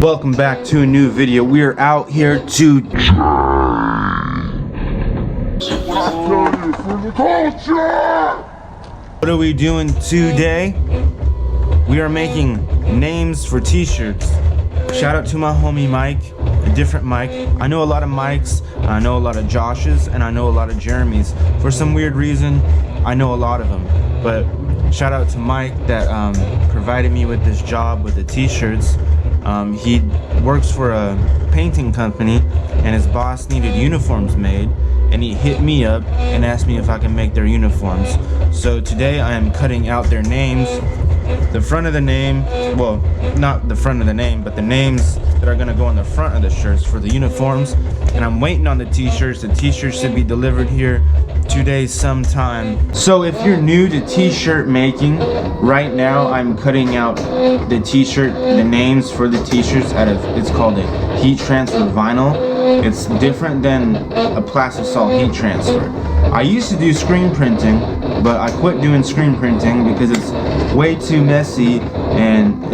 Welcome back to a new video. We are out here to What are we doing today? We are making names for t-shirts. Shout out to my homie Mike, a different Mike. I know a lot of Mikes, I know a lot of Joshes, and I know a lot of Jeremys. For some weird reason, I know a lot of them. But shout out to Mike that provided me with this job with the t-shirts. He works for a painting company and his boss needed uniforms made, and he hit me up and asked me if I can make their uniforms. So today I am cutting out their names. The front of the name, well, not the front of the name, but the names that are gonna go on the front of the shirts for the uniforms. And I'm waiting on the t-shirts. The t-shirts should be delivered here today sometime. So if you're new to t-shirt making, right now I'm cutting out the t-shirt, the names for the t-shirts out of, it's called a heat transfer vinyl. It's different than a plastisol heat transfer. I used to do screen printing, but I quit doing screen printing because it's way too messy, and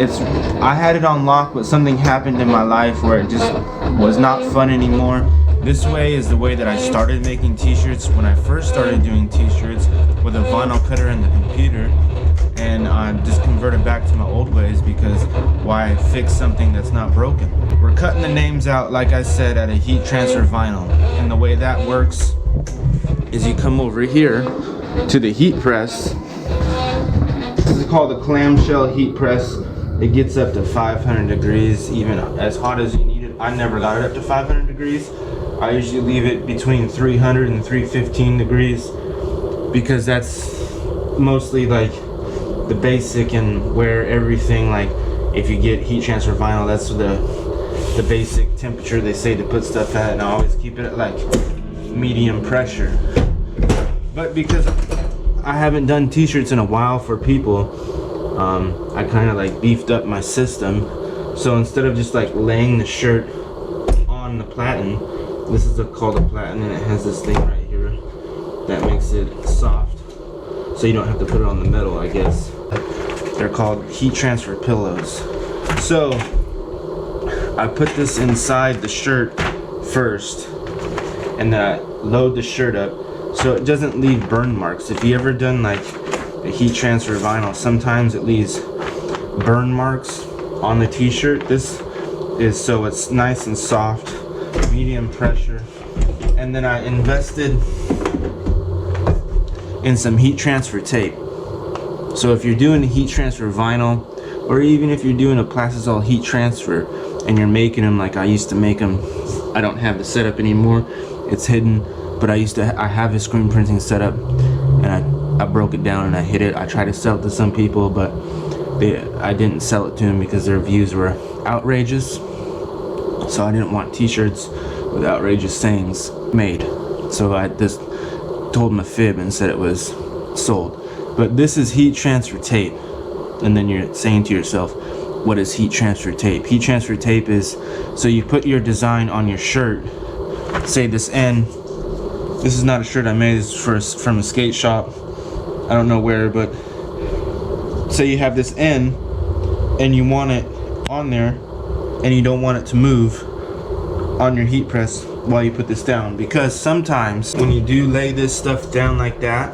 I had it on lock, but something happened in my life where it just was not fun anymore. This way is the way that I started making t-shirts when I first started doing t-shirts, with a vinyl cutter and the computer, and I just converted back to my old ways because why fix something that's not broken? We're cutting the names out, like I said, at a heat transfer vinyl, and the way that works is you come over here to the heat press. This is called a clamshell heat press. It gets up to 500 degrees, even as hot as you need it. I never got it up to 500 degrees. I usually leave it between 300 and 315 degrees because that's mostly like the basic and where everything, like if you get heat transfer vinyl, that's the basic temperature they say to put stuff at, and I always keep it at like medium pressure. But because I haven't done t-shirts in a while for people, I kind of like beefed up my system. So instead of just like laying the shirt on the platen, this is called a platen, and it has this thing right here that makes it soft, so you don't have to put it on the metal, I guess. They're called heat transfer pillows. So I put this inside the shirt first, and then I load the shirt up so it doesn't leave burn marks. If you ever done like a heat transfer vinyl, sometimes it leaves burn marks on the t-shirt. This is so it's nice and soft, medium pressure. And then I invested in some heat transfer tape. So if you're doing a heat transfer vinyl, or even if you're doing a plastisol heat transfer and you're making them like I used to make them, I don't have the setup anymore, it's hidden, but I have a screen printing setup, and I broke it down and I hid it. I tried to sell it to some people, but I didn't sell it to them because their views were outrageous. So I didn't want t-shirts with outrageous sayings made. So I just told them a fib and said it was sold. But this is heat transfer tape. And then you're saying to yourself, what is heat transfer tape? Heat transfer tape is, so you put your design on your shirt. Say this end, this is not a shirt I made, this is from a skate shop. I don't know where, but say you have this end and you want it on there and you don't want it to move on your heat press while you put this down, because sometimes when you do lay this stuff down like that,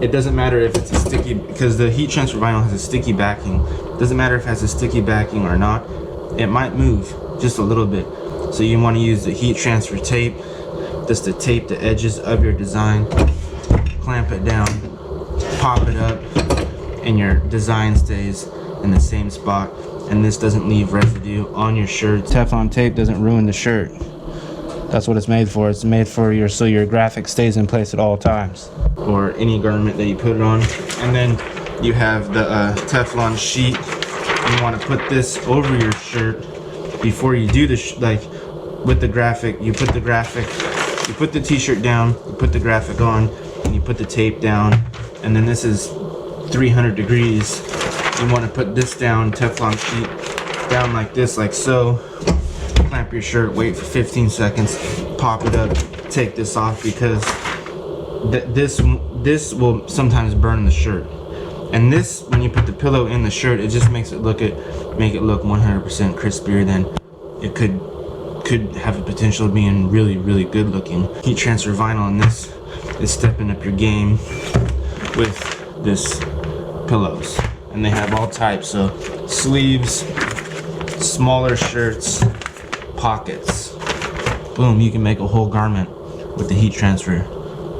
it doesn't matter if it's a sticky, because the heat transfer vinyl has a sticky backing. It doesn't matter if it has a sticky backing or not, it might move just a little bit. So you want to use the heat transfer tape just to tape the edges of your design, clamp it down, pop it up, and your design stays in the same spot, and this doesn't leave residue on your shirt. Teflon tape doesn't ruin the shirt. That's what it's made for. It's made for so your graphic stays in place at all times, or any garment that you put it on. And then you have the Teflon sheet. You want to put this over your shirt before you do the like with the graphic. You put the t-shirt down, you put the graphic on, and you put the tape down. And then this is 300 degrees. You want to put this down, Teflon sheet down like this, like so. Clamp your shirt, wait for 15 seconds, pop it up, take this off, because this will sometimes burn the shirt. And this, when you put the pillow in the shirt, it just makes it look 100% crispier than it could have the potential of being really good looking. Heat transfer vinyl on this is stepping up your game with this pillows. And they have all types of sleeves, smaller shirts, pockets. Boom, you can make a whole garment with the heat transfer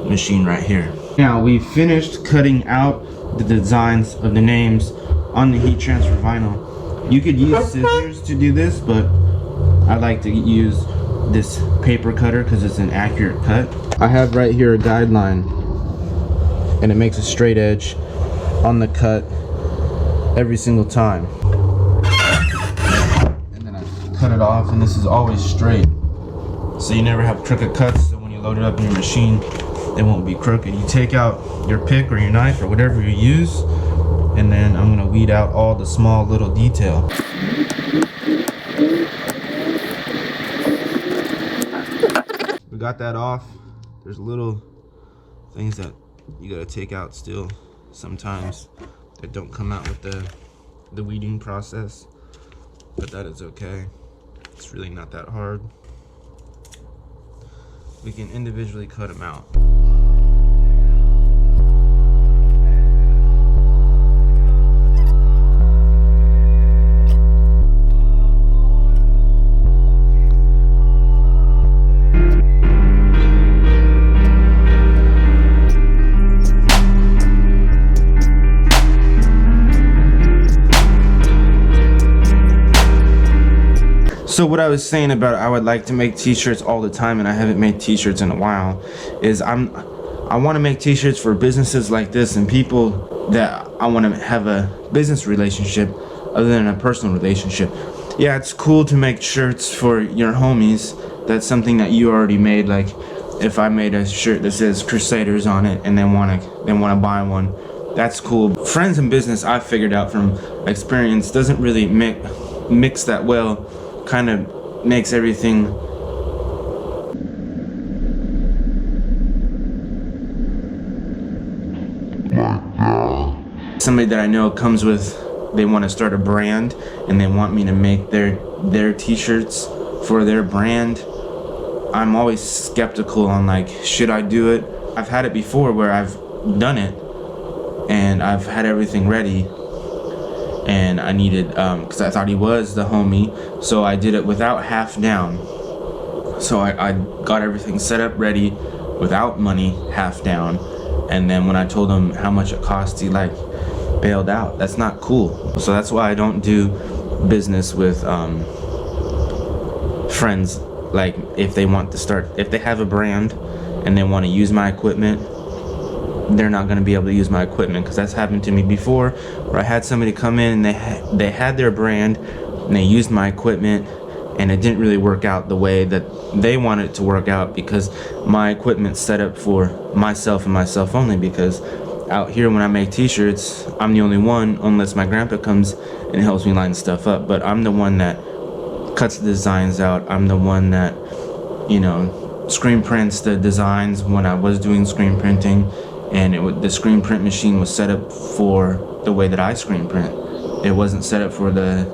machine right here. Now we finished cutting out the designs of the names on the heat transfer vinyl. You could use scissors to do this, but I like to use this paper cutter because it's an accurate cut. I have right here a guideline, and it makes a straight edge on the cut every single time. And then I cut it off, and this is always straight. So you never have crooked cuts, so when you load it up in your machine, it won't be crooked. You take out your pick or your knife or whatever you use, and then I'm gonna weed out all the small little detail. We got that off. There's little things that you gotta take out still sometimes that don't come out with the weeding process, but that is okay. It's really not that hard. We can individually cut them out. So what I was saying about I would like to make t-shirts all the time, and I haven't made t-shirts in a while, is I want to make t-shirts for businesses like this and people that I want to have a business relationship other than a personal relationship. Yeah, it's cool to make shirts for your homies. That's something that you already made. Like if I made a shirt that says Crusaders on it and they want to buy one, that's cool. Friends and business, I figured out from experience, doesn't really mix that well. Kind of makes everything somebody that I know comes with, they want to start a brand and they want me to make their t-shirts for their brand. I'm always skeptical on like, should I do it? I've had it before where I've done it and I've had everything ready, and I needed, because I thought he was the homie, so I did it without half down. So I got everything set up ready without money, half down, and then when I told him how much it cost, he like bailed out. That's not cool. So that's why I don't do business with friends. Like if they want to start, if they have a brand and they want to use my equipment, they're not going to be able to use my equipment, because that's happened to me before where I had somebody come in and they had their brand and they used my equipment and it didn't really work out the way that they wanted it to work out, because my equipment's set up for myself and myself only. Because out here when I make t-shirts, I'm the only one, unless my grandpa comes and helps me line stuff up, but I'm the one that cuts the designs out. I'm the one that, you know, screen prints the designs when I was doing screen printing. And the screen print machine was set up for the way that I screen print. It wasn't set up for the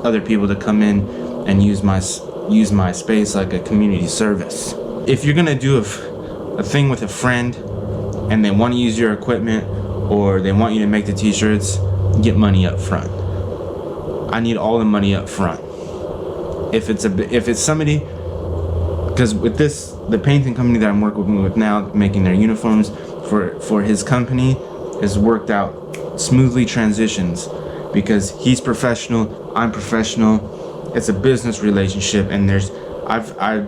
other people to come in and use my space like a community service. If you're gonna do a thing with a friend and they want to use your equipment or they want you to make the t-shirts, get money up front. I need all the money up front. If it's somebody, because with the painting company that I'm working with now, making their uniforms for his company, has worked out smoothly transitions, because he's professional, I'm professional. It's a business relationship, and I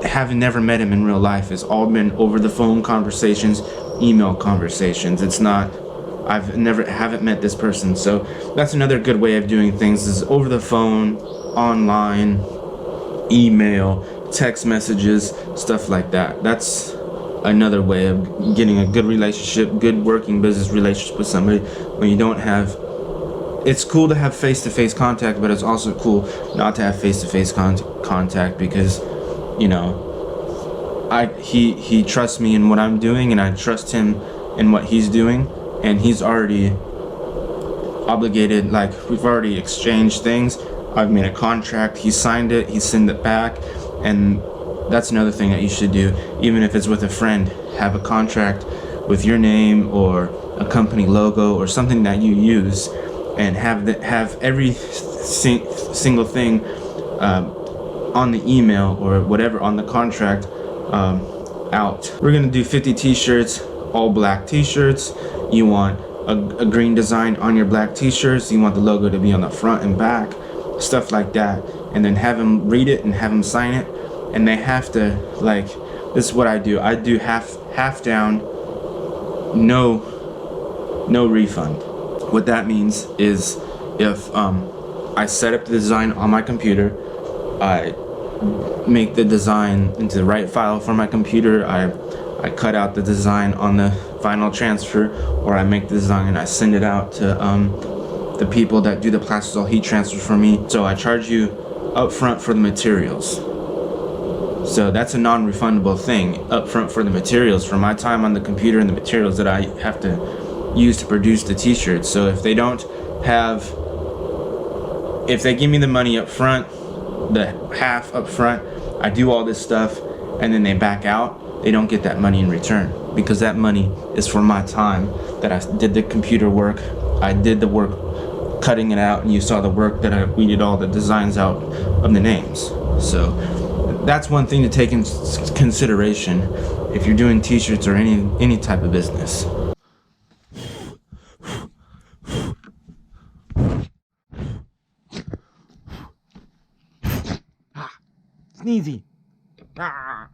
haven't never met him in real life. It's all been over the phone conversations, email conversations. It's not, haven't met this person. So that's another good way of doing things, is over the phone, online, email, text messages, stuff like that. That's another way of getting a good relationship, good working business relationship with somebody when you don't have. It's cool to have face-to-face contact, but it's also cool not to have face-to-face contact, because, you know, he trusts me in what I'm doing, and I trust him in what he's doing, and he's already obligated, like we've already exchanged things. I've made a contract, he signed it, he sent it back. And that's another thing that you should do, even if it's with a friend. Have a contract with your name or a company logo or something that you use, and have every single thing on the email or whatever on the contract out. We're gonna do 50 t-shirts, all black t-shirts. You want a green design on your black t-shirts. You want the logo to be on the front and back, stuff like that. And then have them read it and have them sign it. And they have to, like, this is what I do. I do half down, no refund. What that means is if I set up the design on my computer, I make the design into the right file for my computer, I cut out the design on the final transfer, or I make the design and I send it out to the people that do the plastisol heat transfer for me. So I charge you up front for the materials. So that's a non-refundable thing, up front for the materials, for my time on the computer and the materials that I have to use to produce the t-shirts. So if they don't have, if they give me the money up front, the half up front, I do all this stuff and then they back out, they don't get that money in return, because that money is for my time that I did the computer work. I did the work cutting it out, and you saw the work that we did all the designs out of the names. So that's one thing to take in consideration if you're doing t-shirts or any type of business. Sneezy. Ah.